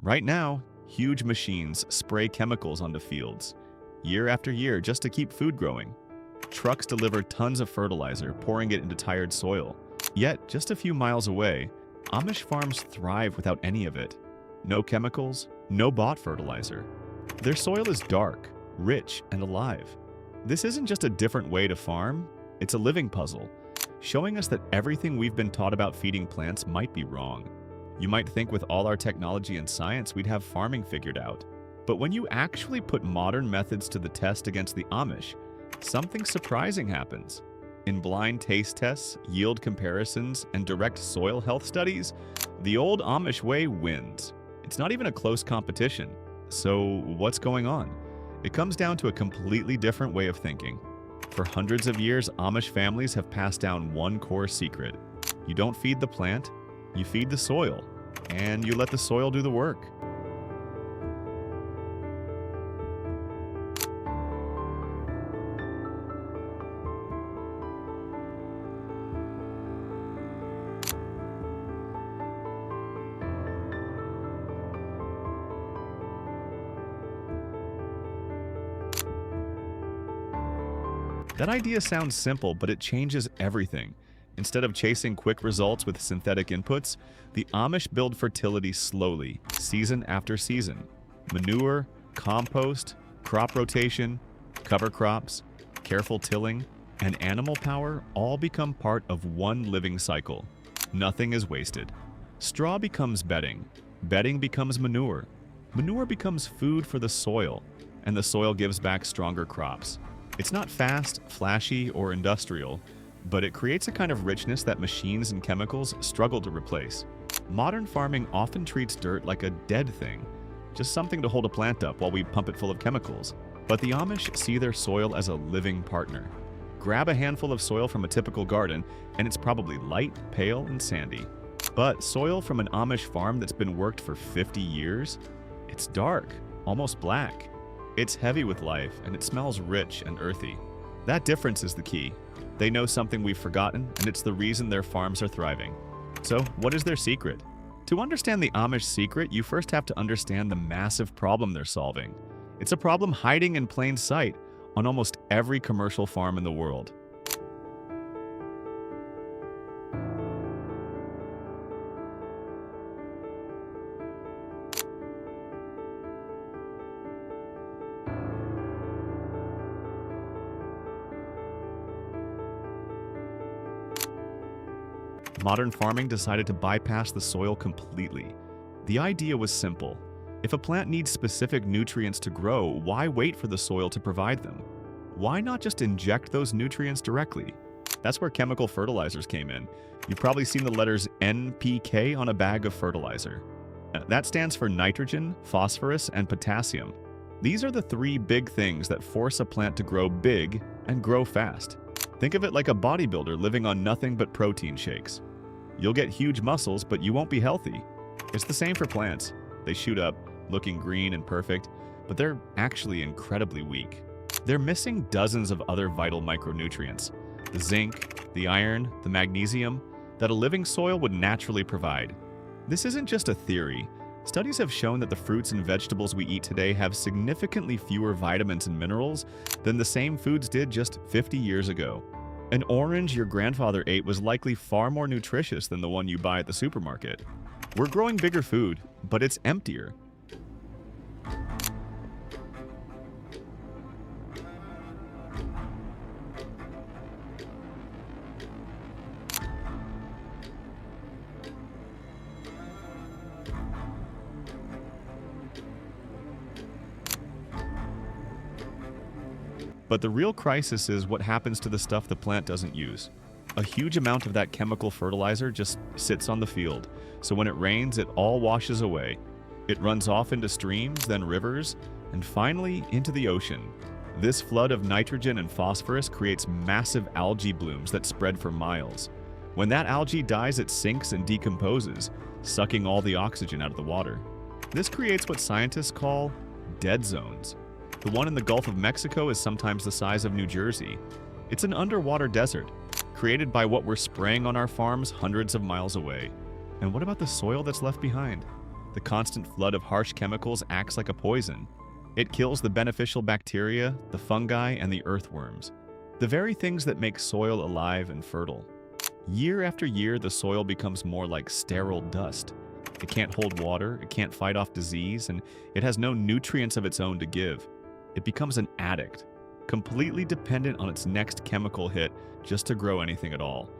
Right now, huge machines spray chemicals onto fields, year after year, just to keep food growing. Trucks deliver tons of fertilizer, pouring it into tired soil. Yet, just a few miles away, Amish farms thrive without any of it. No chemicals, no bought fertilizer. Their soil is dark, rich, and alive. This isn't just a different way to farm, it's a living puzzle, showing us that everything we've been taught about feeding plants might be wrong. You might think with all our technology and science we'd have farming figured out. But when you actually put modern methods to the test against the Amish, something surprising happens. In blind taste tests, yield comparisons, and direct soil health studies, the old Amish way wins. It's not even a close competition. So what's going on? It comes down to a completely different way of thinking. For hundreds of years, Amish families have passed down one core secret. You don't feed the plant, you feed the soil, and you let the soil do the work. That idea sounds simple, but it changes everything. Instead of chasing quick results with synthetic inputs, the Amish build fertility slowly, season after season. Manure, compost, crop rotation, cover crops, careful tilling, and animal power all become part of one living cycle. Nothing is wasted. Straw becomes bedding. Bedding becomes manure. Manure becomes food for the soil, and the soil gives back stronger crops. It's not fast, flashy, or industrial, but it creates a kind of richness that machines and chemicals struggle to replace. Modern farming often treats dirt like a dead thing, just something to hold a plant up while we pump it full of chemicals. But the Amish see their soil as a living partner. Grab a handful of soil from a typical garden, and it's probably light, pale, and sandy. But soil from an Amish farm that's been worked for 50 years? It's dark, almost black. It's heavy with life, and it smells rich and earthy. That difference is the key. They know something we've forgotten, and it's the reason their farms are thriving. So, what is their secret? To understand the Amish secret, you first have to understand the massive problem they're solving. It's a problem hiding in plain sight on almost every commercial farm in the world. Modern farming decided to bypass the soil completely. The idea was simple. If a plant needs specific nutrients to grow, why wait for the soil to provide them? Why not just inject those nutrients directly? That's where chemical fertilizers came in. You've probably seen the letters NPK on a bag of fertilizer. That stands for nitrogen, phosphorus, and potassium. These are the three big things that force a plant to grow big and grow fast. Think of it like a bodybuilder living on nothing but protein shakes. You'll get huge muscles, but you won't be healthy. It's the same for plants. They shoot up, looking green and perfect, but they're actually incredibly weak. They're missing dozens of other vital micronutrients. The zinc, the iron, the magnesium, that a living soil would naturally provide. This isn't just a theory. Studies have shown that the fruits and vegetables we eat today have significantly fewer vitamins and minerals than the same foods did just 50 years ago. An orange your grandfather ate was likely far more nutritious than the one you buy at the supermarket. We're growing bigger food, but it's emptier. But the real crisis is what happens to the stuff the plant doesn't use. A huge amount of that chemical fertilizer just sits on the field, so when it rains, it all washes away. It runs off into streams, then rivers, and finally into the ocean. This flood of nitrogen and phosphorus creates massive algae blooms that spread for miles. When that algae dies, it sinks and decomposes, sucking all the oxygen out of the water. This creates what scientists call dead zones. The one in the Gulf of Mexico is sometimes the size of New Jersey. It's an underwater desert, created by what we're spraying on our farms hundreds of miles away. And what about the soil that's left behind? The constant flood of harsh chemicals acts like a poison. It kills the beneficial bacteria, the fungi, and the earthworms, the very things that make soil alive and fertile. Year after year, the soil becomes more like sterile dust. It can't hold water, it can't fight off disease, and it has no nutrients of its own to give. It becomes an addict, completely dependent on its next chemical hit just to grow anything at all.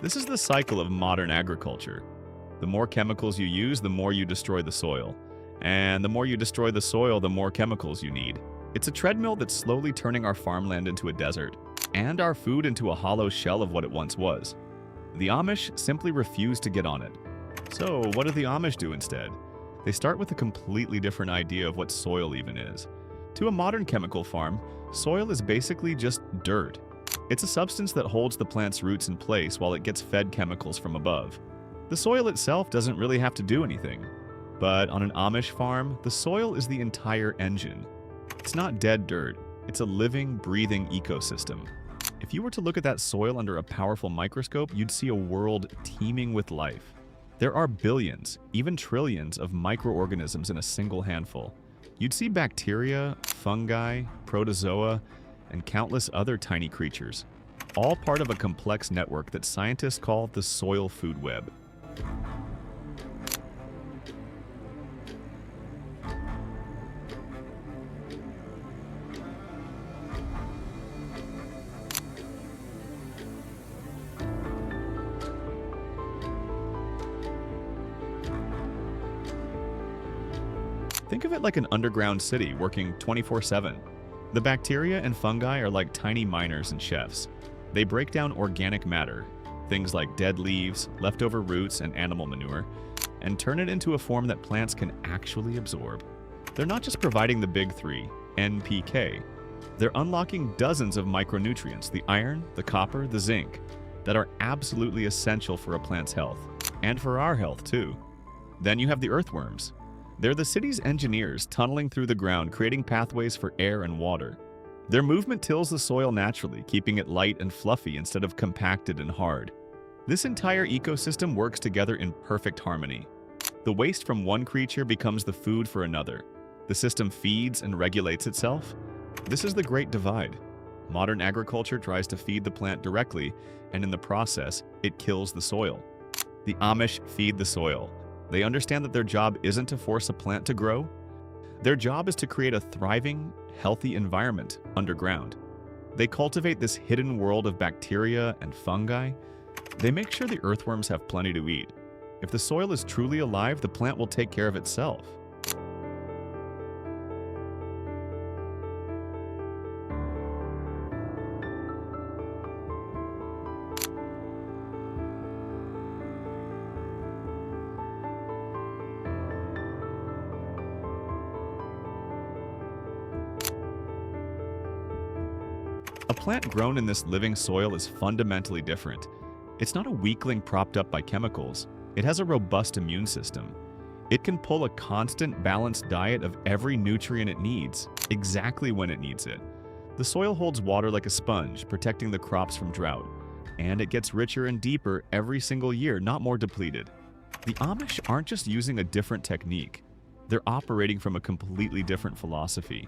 This is the cycle of modern agriculture. The more chemicals you use, the more you destroy the soil. And the more you destroy the soil, the more chemicals you need. It's a treadmill that's slowly turning our farmland into a desert, and our food into a hollow shell of what it once was. The Amish simply refuse to get on it. So what do the Amish do instead? They start with a completely different idea of what soil even is. To a modern chemical farm, soil is basically just dirt. It's a substance that holds the plant's roots in place while it gets fed chemicals from above. The soil itself doesn't really have to do anything. But on an Amish farm, the soil is the entire engine. It's not dead dirt, it's a living, breathing ecosystem. If you were to look at that soil under a powerful microscope, you'd see a world teeming with life. There are billions, even trillions of microorganisms in a single handful. You'd see bacteria, fungi, protozoa, and countless other tiny creatures, all part of a complex network that scientists call the soil food web. Think of it like an underground city working 24/7. The bacteria and fungi are like tiny miners and chefs. They break down organic matter, things like dead leaves, leftover roots, and animal manure, and turn it into a form that plants can actually absorb. They're not just providing the big three, NPK. They're unlocking dozens of micronutrients, the iron, the copper, the zinc, that are absolutely essential for a plant's health, and for our health too. Then you have the earthworms. They're the city's engineers tunneling through the ground, creating pathways for air and water. Their movement tills the soil naturally, keeping it light and fluffy instead of compacted and hard. This entire ecosystem works together in perfect harmony. The waste from one creature becomes the food for another. The system feeds and regulates itself. This is the Great Divide. Modern agriculture tries to feed the plant directly, and in the process, it kills the soil. The Amish feed the soil. They understand that their job isn't to force a plant to grow. Their job is to create a thriving, healthy environment underground. They cultivate this hidden world of bacteria and fungi. They make sure the earthworms have plenty to eat. If the soil is truly alive, the plant will take care of itself. A plant grown in this living soil is fundamentally different. It's not a weakling propped up by chemicals. It has a robust immune system. It can pull a constant, balanced diet of every nutrient it needs, exactly when it needs it. The soil holds water like a sponge, protecting the crops from drought. And it gets richer and deeper every single year, not more depleted. The Amish aren't just using a different technique. They're operating from a completely different philosophy.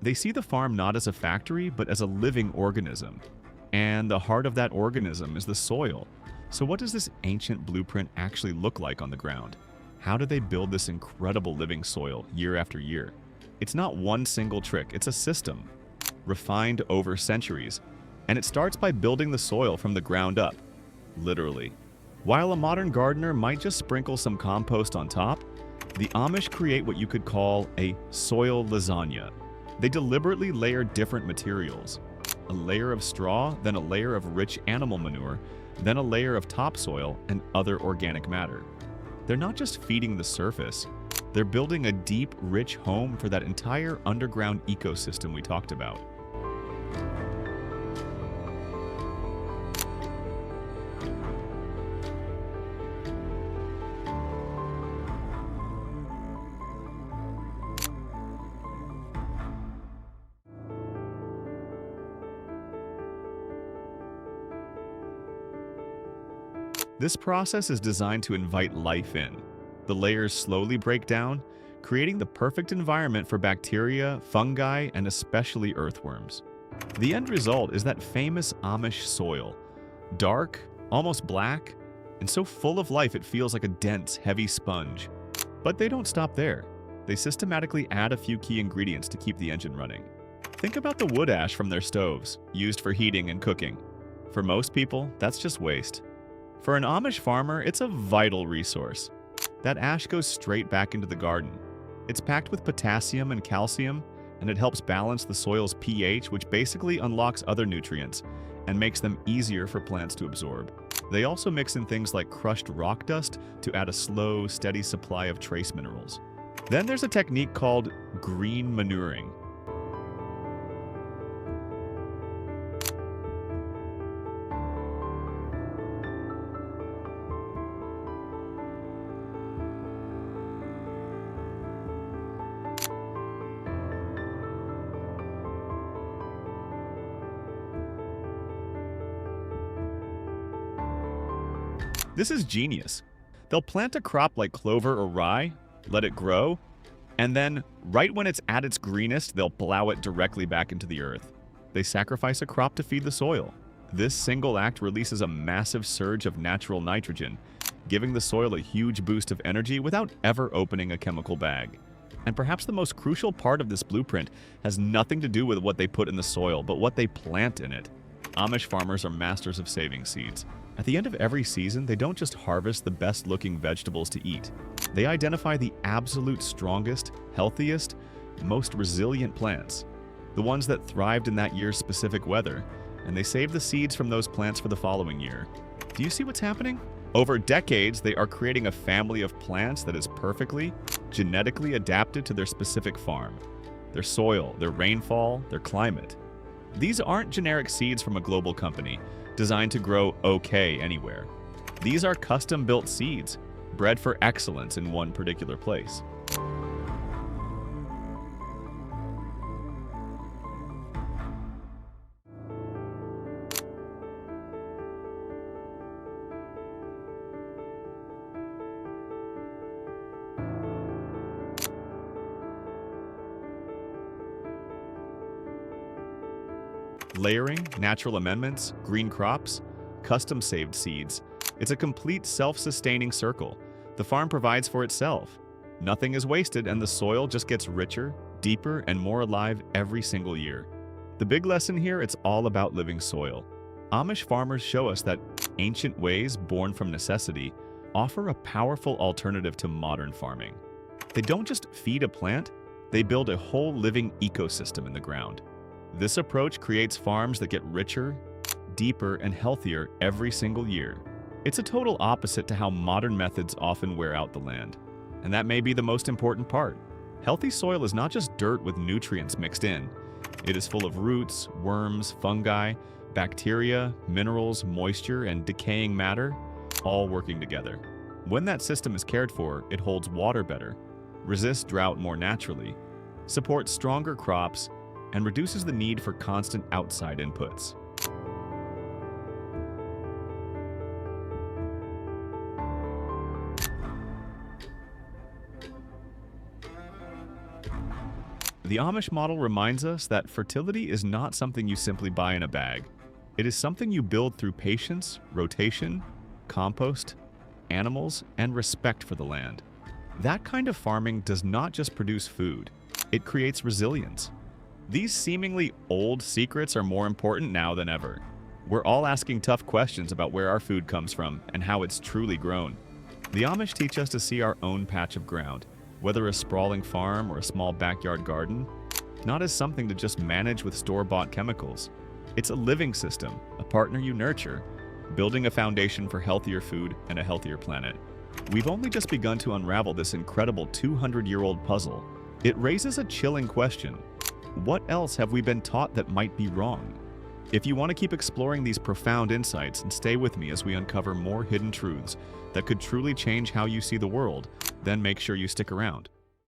They see the farm not as a factory, but as a living organism. And the heart of that organism is the soil. So what does this ancient blueprint actually look like on the ground? How do they build this incredible living soil year after year? It's not one single trick, it's a system, refined over centuries. And it starts by building the soil from the ground up, literally. While a modern gardener might just sprinkle some compost on top, the Amish create what you could call a soil lasagna. They deliberately layer different materials. A layer of straw, then a layer of rich animal manure, then a layer of topsoil and other organic matter. They're not just feeding the surface, they're building a deep, rich home for that entire underground ecosystem we talked about. This process is designed to invite life in. The layers slowly break down, creating the perfect environment for bacteria, fungi, and especially earthworms. The end result is that famous Amish soil. Dark, almost black, and so full of life it feels like a dense, heavy sponge. But they don't stop there. They systematically add a few key ingredients to keep the engine running. Think about the wood ash from their stoves, used for heating and cooking. For most people, that's just waste. For an Amish farmer, it's a vital resource. That ash goes straight back into the garden. It's packed with potassium and calcium, and it helps balance the soil's pH, which basically unlocks other nutrients and makes them easier for plants to absorb. They also mix in things like crushed rock dust to add a slow, steady supply of trace minerals. Then there's a technique called green manuring. This is genius. They'll plant a crop like clover or rye, let it grow, and then, right when it's at its greenest, they'll plow it directly back into the earth. They sacrifice a crop to feed the soil. This single act releases a massive surge of natural nitrogen, giving the soil a huge boost of energy without ever opening a chemical bag. And perhaps the most crucial part of this blueprint has nothing to do with what they put in the soil, but what they plant in it. Amish farmers are masters of saving seeds. At the end of every season, they don't just harvest the best-looking vegetables to eat. They identify the absolute strongest, healthiest, most resilient plants, the ones that thrived in that year's specific weather, and they save the seeds from those plants for the following year. Do you see what's happening? Over decades, they are creating a family of plants that is perfectly, genetically adapted to their specific farm, their soil, their rainfall, their climate. These aren't generic seeds from a global company, designed to grow okay anywhere. These are custom-built seeds, bred for excellence in one particular place. Layering, natural amendments, green crops, custom-saved seeds. It's a complete self-sustaining circle. The farm provides for itself. Nothing is wasted and the soil just gets richer, deeper, and more alive every single year. The big lesson here, it's all about living soil. Amish farmers show us that ancient ways, born from necessity, offer a powerful alternative to modern farming. They don't just feed a plant, they build a whole living ecosystem in the ground. This approach creates farms that get richer, deeper, and healthier every single year. It's a total opposite to how modern methods often wear out the land. And that may be the most important part. Healthy soil is not just dirt with nutrients mixed in. It is full of roots, worms, fungi, bacteria, minerals, moisture, and decaying matter, all working together. When that system is cared for, it holds water better, resists drought more naturally, supports stronger crops, and reduces the need for constant outside inputs. The Amish model reminds us that fertility is not something you simply buy in a bag. It is something you build through patience, rotation, compost, animals, and respect for the land. That kind of farming does not just produce food, it creates resilience. These seemingly old secrets are more important now than ever. We're all asking tough questions about where our food comes from and how it's truly grown. The Amish teach us to see our own patch of ground, whether a sprawling farm or a small backyard garden, not as something to just manage with store-bought chemicals. It's a living system, a partner you nurture, building a foundation for healthier food and a healthier planet. We've only just begun to unravel this incredible 200-year-old puzzle. It raises a chilling question. What else have we been taught that might be wrong? If you want to keep exploring these profound insights, and stay with me as we uncover more hidden truths that could truly change how you see the world, then make sure you stick around.